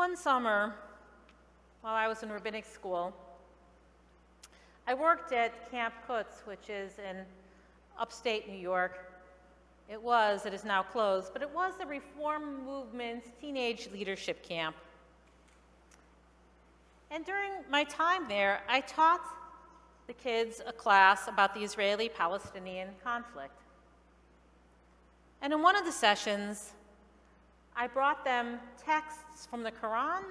One summer, while I was in rabbinic school, I worked at Camp Kutz, which is in upstate New York. It is now closed, but it was the Reform Movement's teenage leadership camp. And during my time there, I taught the kids a class about the Israeli-Palestinian conflict. And in one of the sessions, I brought them texts from the Quran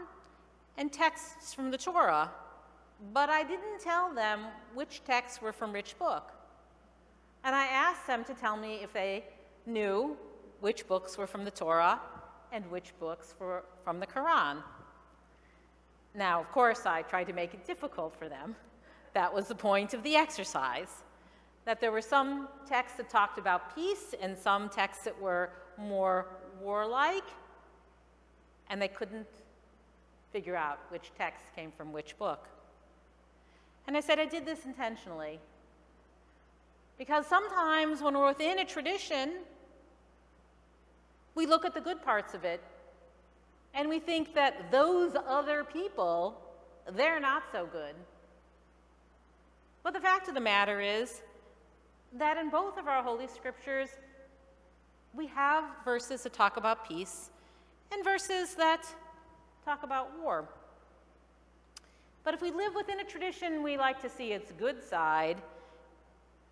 and texts from the Torah, but I didn't tell them which texts were from which book. And I asked them to tell me if they knew which books were from the Torah and which books were from the Quran. Now, of course, I tried to make it difficult for them. That was the point of the exercise, that there were some texts that talked about peace and some texts that were more warlike, and they couldn't figure out which text came from which book. And I said I did this intentionally, because sometimes when we're within a tradition, we look at the good parts of it, and we think that those other people, they're not so good. But the fact of the matter is that in both of our Holy Scriptures, we have verses that talk about peace and verses that talk about war. But if we live within a tradition, we like to see its good side.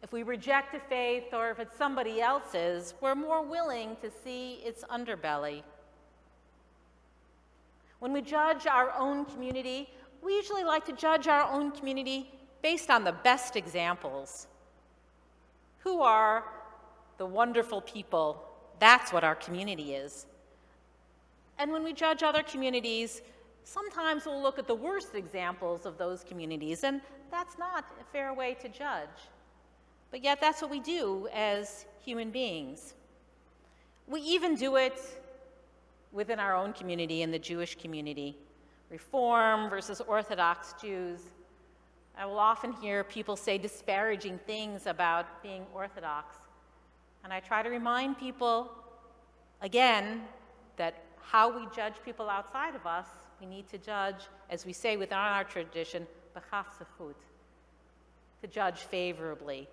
If we reject a faith or if it's somebody else's, we're more willing to see its underbelly. When we judge our own community, we usually like to judge our own community based on the best examples. Who are the wonderful people? That's what our community is. And when we judge other communities, sometimes we'll look at the worst examples of those communities, and that's not a fair way to judge. But yet that's what we do as human beings. We even do it within our own community, in the Jewish community. Reform versus Orthodox Jews. I will often hear people say disparaging things about being Orthodox. And I try to remind people, again, that how we judge people outside of us, we need to judge, as we say within our tradition, b'chaf-zechut, to judge favorably,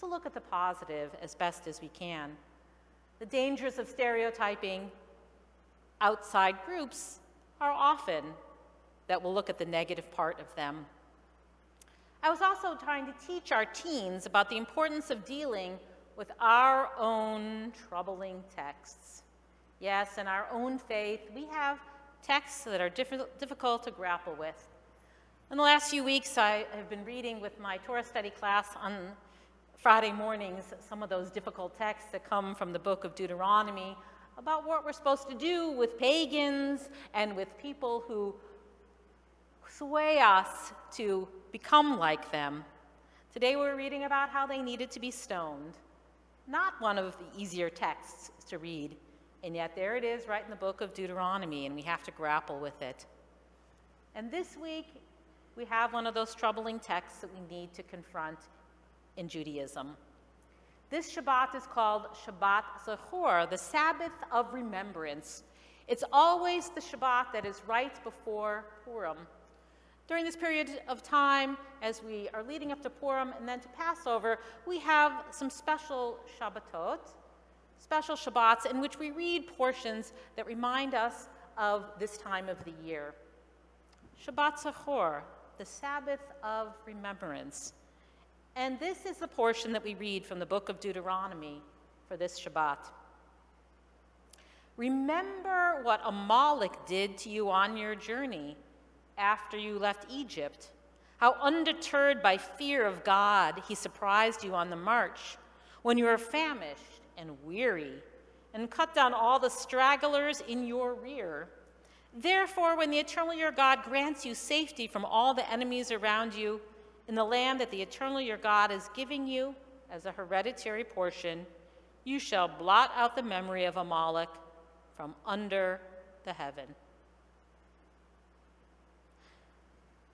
to look at the positive as best as we can. The dangers of stereotyping outside groups are often that we'll look at the negative part of them. I was also trying to teach our teens about the importance of dealing with our own troubling texts. Yes, in our own faith, we have texts that are difficult to grapple with. In the last few weeks, I have been reading with my Torah study class on Friday mornings some of those difficult texts that come from the Book of Deuteronomy about what we're supposed to do with pagans and with people who sway us to become like them. Today we're reading about how they needed to be stoned. Not one of the easier texts to read, and yet there it is right in the Book of Deuteronomy, and we have to grapple with it. And this week we have one of those troubling texts that we need to confront in Judaism. This Shabbat is called Shabbat Sahor, the Sabbath of Remembrance. It's always the Shabbat that is right before Purim. During this period of time, as we are leading up to Purim and then to Passover, we have some special Shabbatot, special Shabbats, in which we read portions that remind us of this time of the year. Shabbat Sahor, the Sabbath of Remembrance. And this is the portion that we read from the Book of Deuteronomy for this Shabbat. Remember what Amalek did to you on your journey after you left Egypt, how undeterred by fear of God he surprised you on the march when you were famished and weary and cut down all the stragglers in your rear. Therefore, when the Eternal your God grants you safety from all the enemies around you, in the land that the Eternal your God is giving you as a hereditary portion, you shall blot out the memory of Amalek from under the heaven.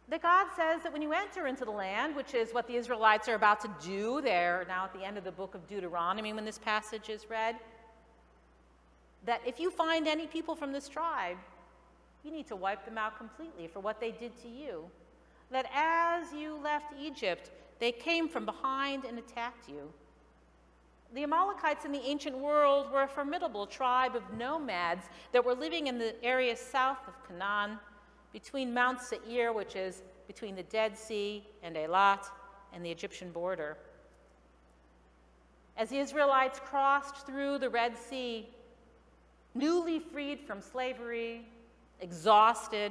That God says that when you enter into the land, which is what the Israelites are about to do, they're now at the end of the book of Deuteronomy when this passage is read, that if you find any people from this tribe, you need to wipe them out completely for what they did to you. That as you left Egypt, they came from behind and attacked you. The Amalekites in the ancient world were a formidable tribe of nomads that were living in the area south of Canaan, between Mount Seir, which is between the Dead Sea and Eilat, and the Egyptian border. As the Israelites crossed through the Red Sea, newly freed from slavery, exhausted,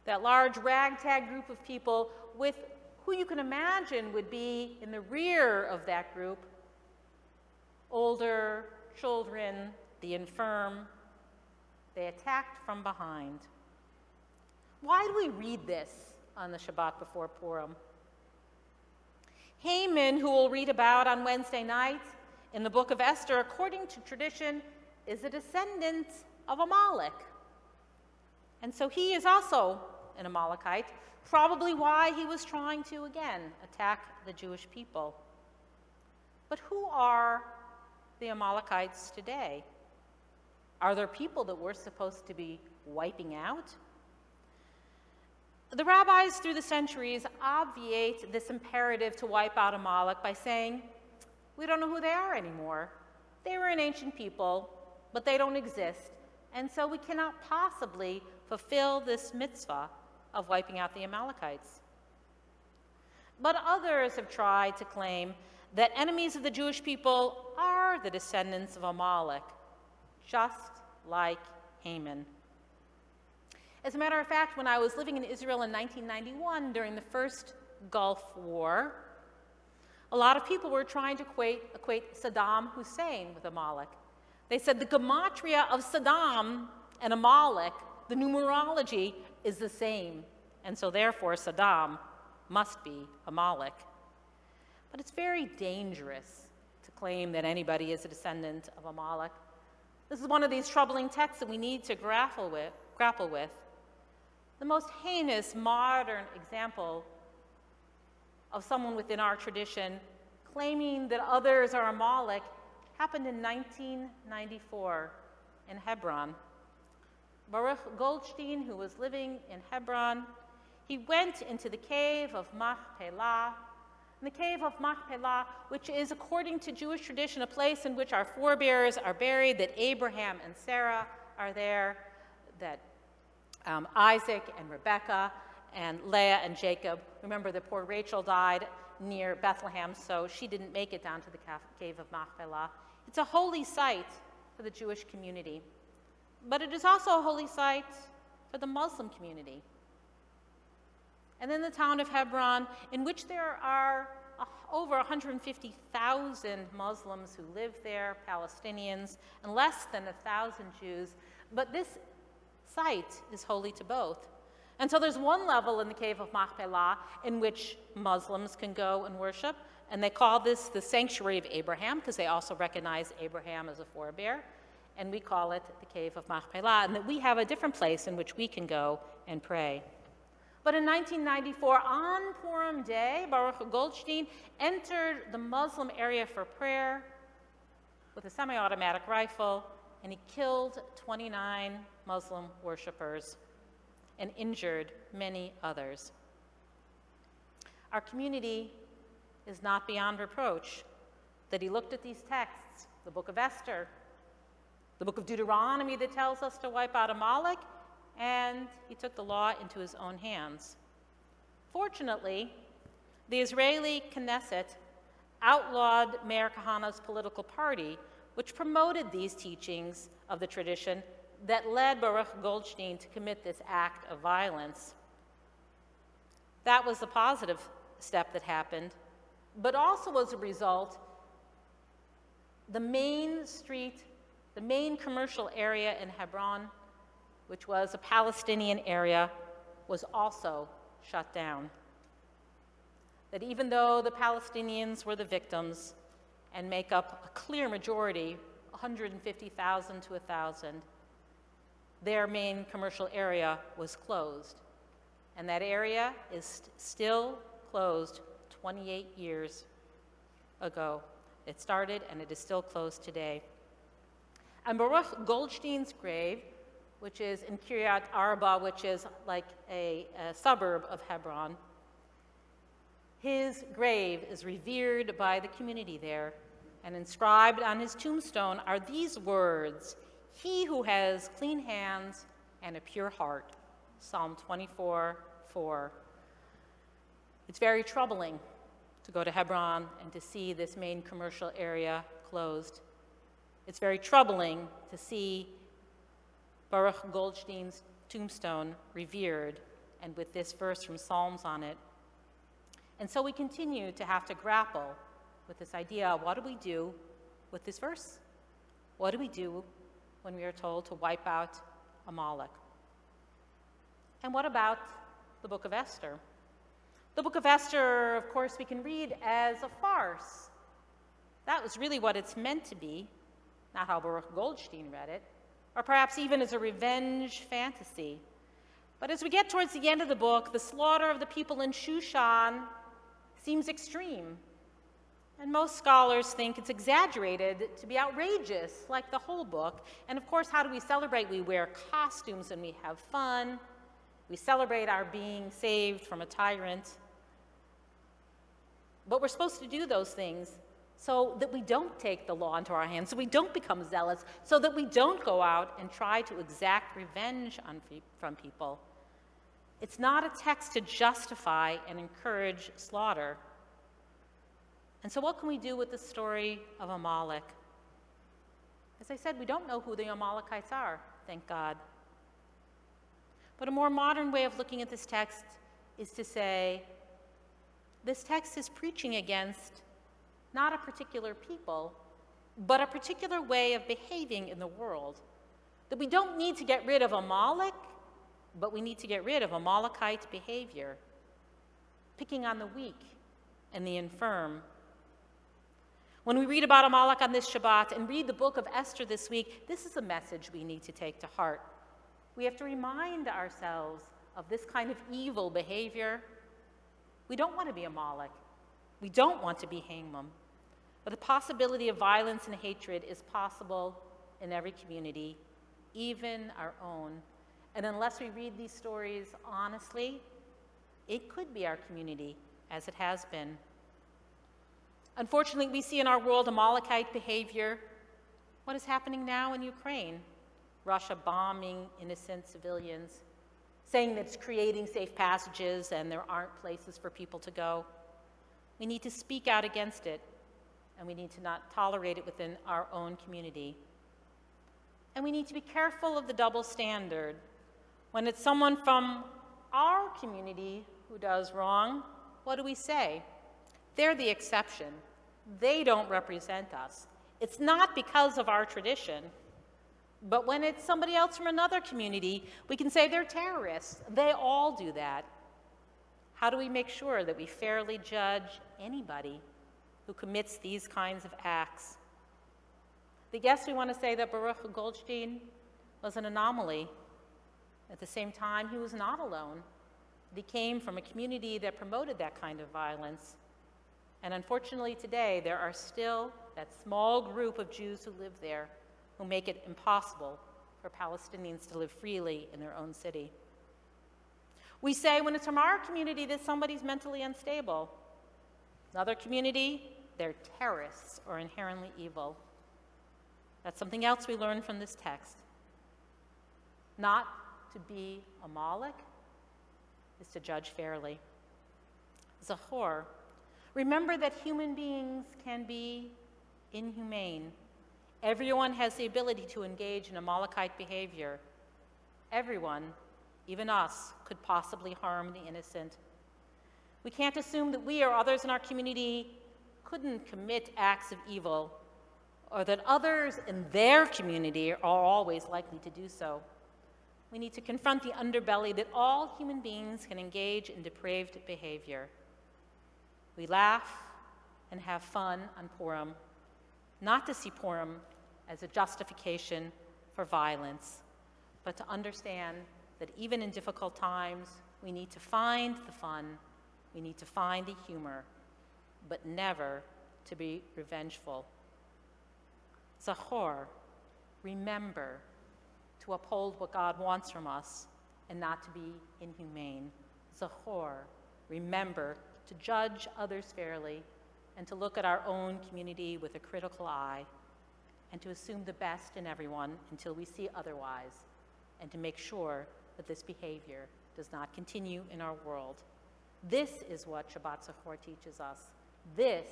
that large ragtag group of people with who you can imagine would be in the rear of that group, older, children, the infirm, they attacked from behind. Why do we read this on the Shabbat before Purim? Haman, who we'll read about on Wednesday night in the Book of Esther, according to tradition, is a descendant of Amalek. And so he is also an Amalekite, probably why he was trying to, again, attack the Jewish people. But who are the Amalekites today? Are there people that we're supposed to be wiping out? The rabbis through the centuries obviate this imperative to wipe out Amalek by saying, we don't know who they are anymore. They were an ancient people, but they don't exist, and so we cannot possibly fulfill this mitzvah of wiping out the Amalekites. But others have tried to claim that enemies of the Jewish people are the descendants of Amalek, just like Haman. As a matter of fact, when I was living in Israel in 1991 during the first Gulf War, a lot of people were trying to equate Saddam Hussein with Amalek. They said the gematria of Saddam and Amalek, the numerology, is the same, and so therefore Saddam must be Amalek. But it's very dangerous to claim that anybody is a descendant of Amalek. This is one of these troubling texts that we need to grapple with. The most heinous modern example of someone within our tradition claiming that others are Amalek happened in 1994 in Hebron. Baruch Goldstein, who was living in Hebron, he went into the cave of Machpelah. And the cave of Machpelah, which is, according to Jewish tradition, a place in which our forebears are buried, that Abraham and Sarah are there, that Isaac and Rebekah and Leah and Jacob. Remember that poor Rachel died near Bethlehem, so she didn't make it down to the cave of Machpelah. It's a holy site for the Jewish community, but it is also a holy site for the Muslim community. And then the town of Hebron, in which there are over 150,000 Muslims who live there, Palestinians, and less than 1,000 Jews. But this site is holy to both. And so there's one level in the cave of Machpelah in which Muslims can go and worship, and they call this the sanctuary of Abraham because they also recognize Abraham as a forebear, and we call it the cave of Machpelah, and that we have a different place in which we can go and pray. But in 1994, on Purim Day, Baruch Goldstein entered the Muslim area for prayer with a semi-automatic rifle, and he killed 29 Muslim worshipers and injured many others. Our community is not beyond reproach that he looked at these texts, the Book of Esther, the Book of Deuteronomy that tells us to wipe out Amalek, and he took the law into his own hands. Fortunately, the Israeli Knesset outlawed Meir Kahana's political party, which promoted these teachings of the tradition that led Baruch Goldstein to commit this act of violence. That was a positive step that happened, but also as a result, the main street, the main commercial area in Hebron, which was a Palestinian area, was also shut down. That even though the Palestinians were the victims and make up a clear majority, 150,000 to 1,000, their main commercial area was closed. And that area is still closed 28 years ago. It started and it is still closed today. And Baruch Goldstein's grave which is in Kiryat Arba, which is like a suburb of Hebron. His grave is revered by the community there, and inscribed on his tombstone are these words, "He who has clean hands and a pure heart," Psalm 24:4. It's very troubling to go to Hebron and to see this main commercial area closed. It's very troubling to see Baruch Goldstein's tombstone revered and with this verse from Psalms on it. And so we continue to have to grapple with this idea of what do we do with this verse? What do we do when we are told to wipe out Amalek? And what about the Book of Esther? The Book of Esther, of course, we can read as a farce. That was really what it's meant to be, not how Baruch Goldstein read it, or perhaps even as a revenge fantasy. But as we get towards the end of the book, the slaughter of the people in Shushan seems extreme. And most scholars think it's exaggerated to be outrageous, like the whole book. And of course, how do we celebrate? We wear costumes and we have fun. We celebrate our being saved from a tyrant. But we're supposed to do those things so that we don't take the law into our hands, so we don't become zealous, so that we don't go out and try to exact revenge from people. It's not a text to justify and encourage slaughter. And so what can we do with the story of Amalek? As I said, we don't know who the Amalekites are, thank God. But a more modern way of looking at this text is to say, this text is preaching against not a particular people, but a particular way of behaving in the world. That we don't need to get rid of Amalek, but we need to get rid of Amalekite behavior, picking on the weak and the infirm. When we read about Amalek on this Shabbat and read the Book of Esther this week, this is a message we need to take to heart. We have to remind ourselves of this kind of evil behavior. We don't want to be Amalek. We don't want to be Haman. But the possibility of violence and hatred is possible in every community, even our own. And unless we read these stories honestly, it could be our community, as it has been. Unfortunately, we see in our world Amalekite behavior. What is happening now in Ukraine? Russia bombing innocent civilians, saying that it's creating safe passages and there aren't places for people to go. We need to speak out against it, and we need to not tolerate it within our own community. And we need to be careful of the double standard. When it's someone from our community who does wrong, what do we say? They're the exception. They don't represent us. It's not because of our tradition. But when it's somebody else from another community, we can say they're terrorists. They all do that. How do we make sure that we fairly judge anybody who commits these kinds of acts? I guess we want to say that Baruch Goldstein was an anomaly. At the same time, he was not alone. He came from a community that promoted that kind of violence. And unfortunately today, there are still that small group of Jews who live there who make it impossible for Palestinians to live freely in their own city. We say when it's from our community that somebody's mentally unstable. Another community, they're terrorists or inherently evil. That's something else we learn from this text. Not to be Amalek is to judge fairly. Zahor, remember that human beings can be inhumane. Everyone has the ability to engage in Amalekite behavior. Everyone, even us, could possibly harm the innocent. We can't assume that we or others in our community couldn't commit acts of evil, or that others in their community are always likely to do so. We need to confront the underbelly that all human beings can engage in depraved behavior. We laugh and have fun on Purim, not to see Purim as a justification for violence, but to understand that even in difficult times, we need to find the fun, we need to find the humor, but never to be revengeful. Sahor, remember to uphold what God wants from us and not to be inhumane. Sahor, remember to judge others fairly and to look at our own community with a critical eye and to assume the best in everyone until we see otherwise, and to make sure that this behavior does not continue in our world. This is what Shabbat Sahor teaches us. This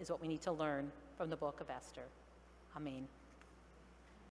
is what we need to learn from the Book of Esther. Amen.